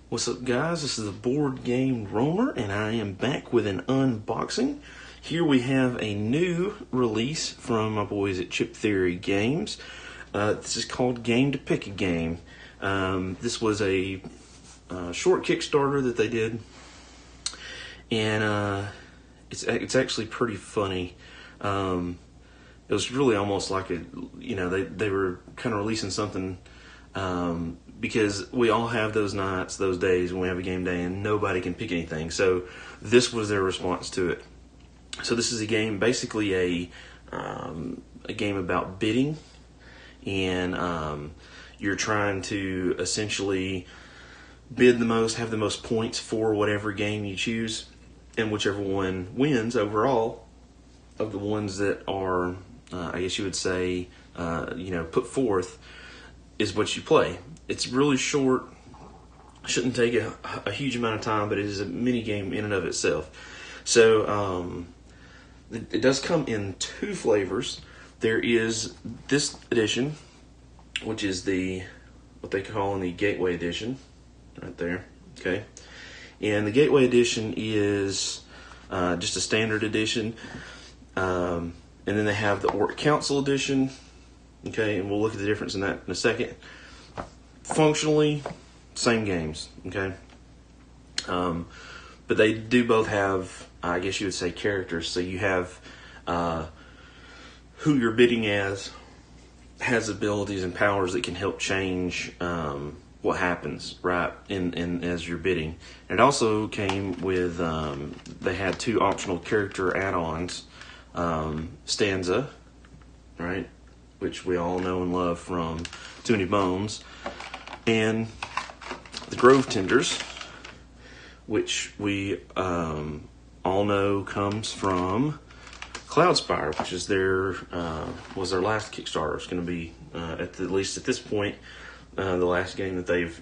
What's up, guys? This is the Board Game Roamer, and I am back with an unboxing. Here we have a new release from my boys at Chip Theory Games. This is called Game to Pick a Game. This was a short Kickstarter that they did, and it's actually pretty funny. It was really almost like they were kind of releasing something. Because we all have those nights, those days when we have a game day and nobody can pick anything. So this was their response to it. So this is a game, basically a game about bidding, and you're trying to essentially bid the most, have the most points for whatever game you choose, and whichever one wins overall of the ones that are, I guess you would say, put forth, is what you play. It's really short, shouldn't take a huge amount of time, but it is a mini game in and of itself. So it does come in two flavors. There is this edition, which is what they call the Gateway Edition, right there. Okay, and the Gateway Edition is just a standard edition, and then they have the Orc Council Edition. Okay, and we'll look at the difference in that in a second. Functionally, same games, okay? But they do both have, I guess you would say, characters. So you have who you're bidding as has abilities and powers that can help change what happens, right, in as you're bidding. And it also came with, they had two optional character add-ons, Stanza, right, which we all know and love from Too Many Bones, and the Grove Tenders, which we all know comes from Cloudspire, which is was their last Kickstarter. It's going to be, at least at this point, the last game that they've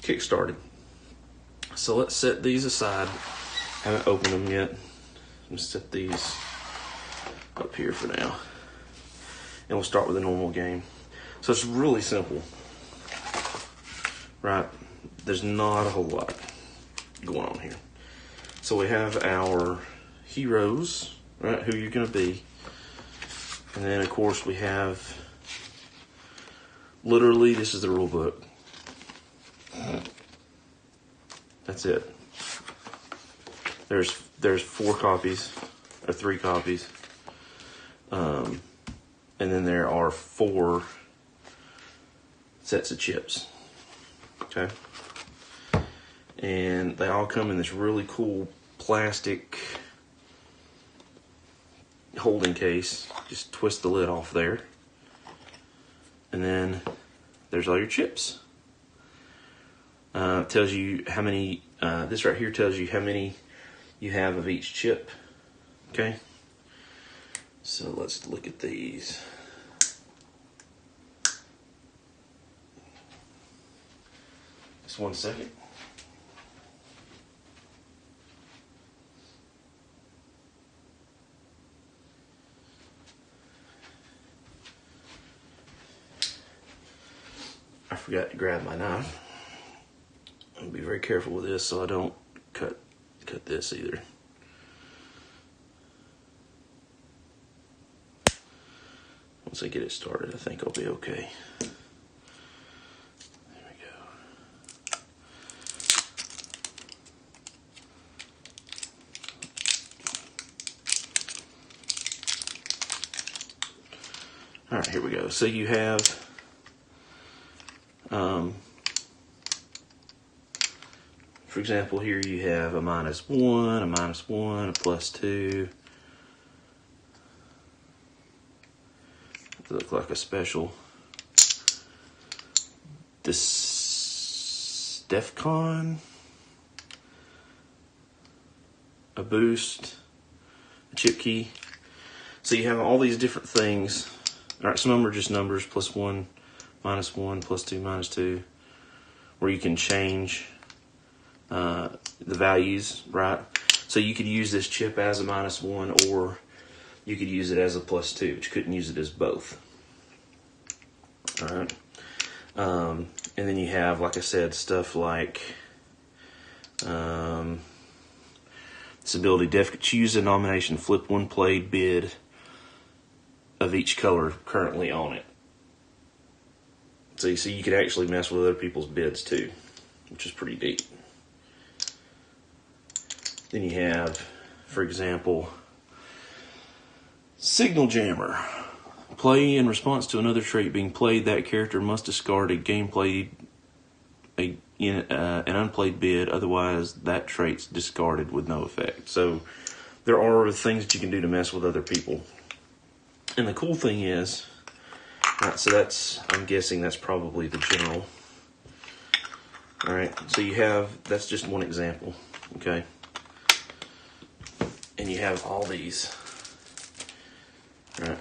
kickstarted. So let's set these aside. Haven't opened them yet. Let's set these up here for now. And we'll start with a normal game. So it's really simple, right? There's not a whole lot going on here. So we have our heroes, right, who you're going to be. And then, of course, we have, literally, this is the rule book. That's it. There's 4 copies, or 3 copies. And then there are 4 sets of chips, okay? And they all come in this really cool plastic holding case. Just twist the lid off there. And then there's all your chips. It tells you how many, this right here tells you how many you have of each chip, okay? So let's look at these. Just 1 second. I forgot to grab my knife. I'll be very careful with this so I don't cut this either. Once I get it started, I think I'll be okay. There we go. All right, here we go. So you have, for example, here you have a -1, a -1, a +2. Look like a special. This DEFCON, a boost, a chip key. So you have all these different things. All right, some of them are just numbers, +1, -1, +2, -2, where you can change the values, right? So you could use this chip as a -1, or you could use it as a +2, but you couldn't use it as both. All right. And then you have, like I said, stuff like This ability, choose a nomination, flip one played bid of each color currently on it. So you see, you could actually mess with other people's bids too, which is pretty neat. Then you have, for example, Signal Jammer. Play in response to another trait being played. That character must discard an unplayed bid, otherwise that trait's discarded with no effect. So there are things that you can do to mess with other people. And the cool thing is, right, so I'm guessing that's probably the general. Alright, so you have, that's just one example, okay? And you have all these, right?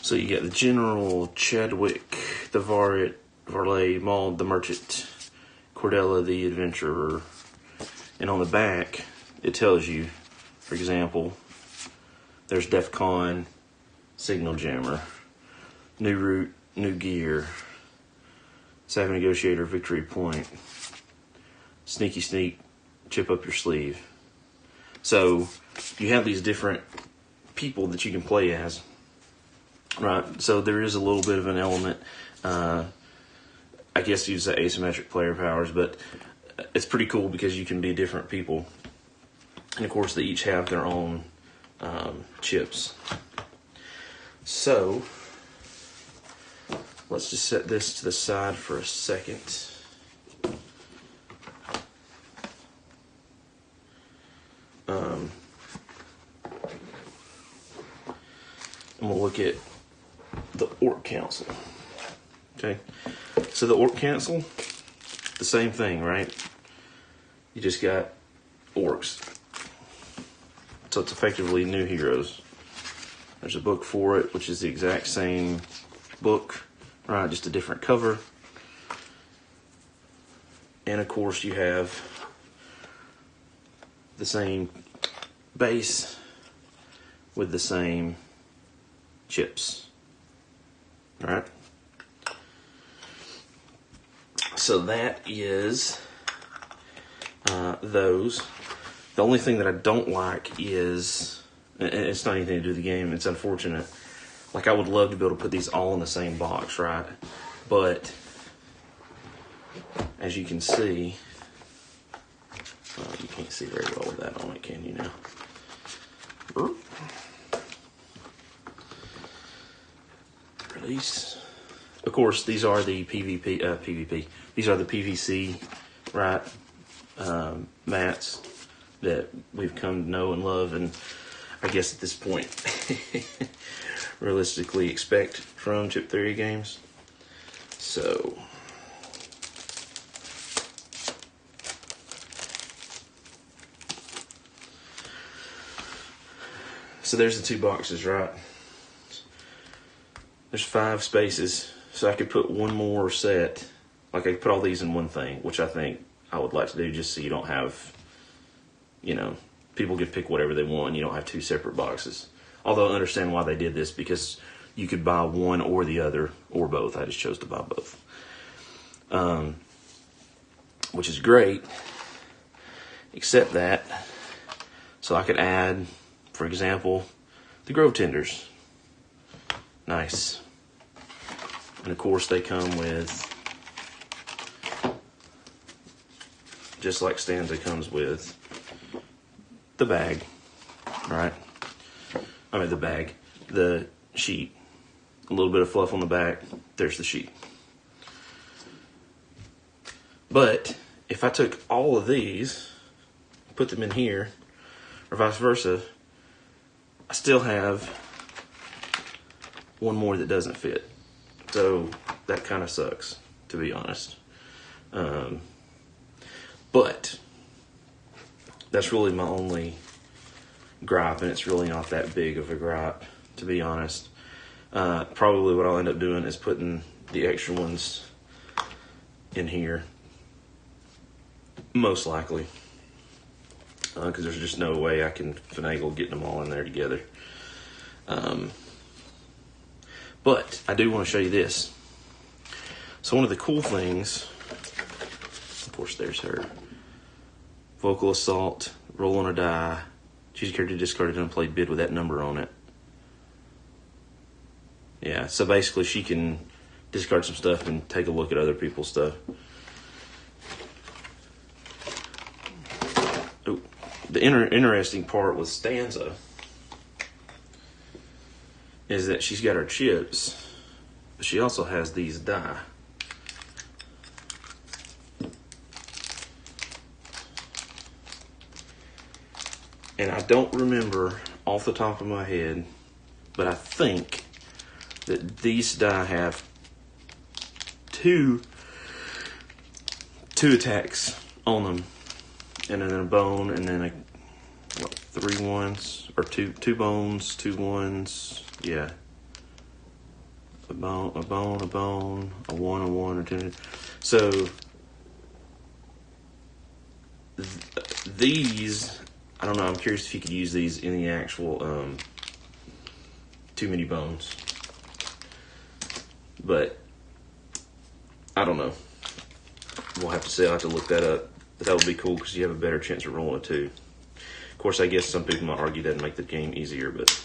So you got the General, Chadwick, the Varley, Maud, the Merchant, Cordella, the Adventurer. And on the back, it tells you, for example, there's DEF CON, Signal Jammer, New Route, New Gear, Savvy Negotiator, Victory Point, Sneaky Sneak, Chip Up Your Sleeve. So you have these different people that you can play as. Right, so there is a little bit of an element, I guess you'd say asymmetric player powers, but it's pretty cool because you can be different people. And of course they each have their own chips. So, let's just set this to the side for a second. And we'll look at the Orc Council. Okay, so the Orc Council, the same thing, right? You just got orcs. So it's effectively new heroes. There's a book for it, which is the exact same book, right? Just a different cover. And of course you have the same base with the same chips. All right. So that is those. The only thing that I don't like is, and it's not anything to do with the game, it's unfortunate. Like, I would love to be able to put these all in the same box, right? But as you can see, you can't see very well with that on it, can you now? Release. Of course, these are the PvP. These are the PVC, right? Mats that we've come to know and love, and I guess at this point, realistically expect from Chip Theory games. So, there's the two boxes, right? There's 5 spaces, so I could put one more set. Like, I could put all these in one thing, which I think I would like to do, just so you don't have, you know, people could pick whatever they want. You don't have 2 separate boxes. Although I understand why they did this, because you could buy one or the other, or both. I just chose to buy both. Which is great, except that, so I could add, for example, the Grove Tenders. Nice. And of course they come with, just like Stanza comes with, the bag, right? I mean the sheet. A little bit of fluff on the back, there's the sheet. But if I took all of these, put them in here, or vice versa, I still have one more that doesn't fit. So that kind of sucks, to be honest. But that's really my only gripe, and it's really not that big of a gripe, to be honest. Probably what I'll end up doing is putting the extra ones in here, most likely, because there's just no way I can finagle getting them all in there together. But I do want to show you this. So one of the cool things, of course, there's her vocal assault, roll on a die, choose a character discarded unplayed bid with that number on it. Yeah, so basically she can discard some stuff and take a look at other people's stuff. Oh, the interesting part with Stanza is that she's got her chips, but she also has these die. And I don't remember off the top of my head, but I think that these die have two attacks on them, and then a bone, and then three ones, or two bones, 2 1s, yeah. A bone, a 1, a 1, or 2. So these, I don't know, I'm curious if you could use these in the actual too many bones. But I don't know. We'll have to see. I'll have to look that up. But that would be cool because you have a better chance of rolling a 2. Of course, I guess some people might argue that make the game easier, but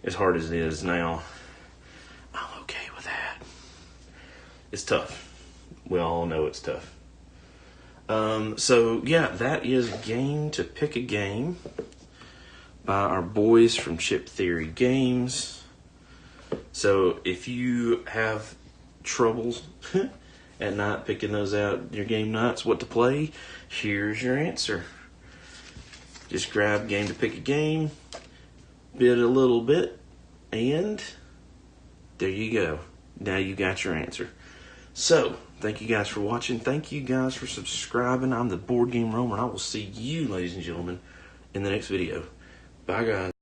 as hard as it is now, I'm okay with that. It's tough. We all know it's tough. So yeah, that is Game to Pick a Game by our boys from Chip Theory Games. So if you have trouble at night picking those out, your game nights, what to play, here's your answer. Just grab Game to Pick a Game, bid a little bit, and there you go. Now you got your answer. So, thank you guys for watching. Thank you guys for subscribing. I'm the Board Game Roamer, and I will see you, ladies and gentlemen, in the next video. Bye, guys.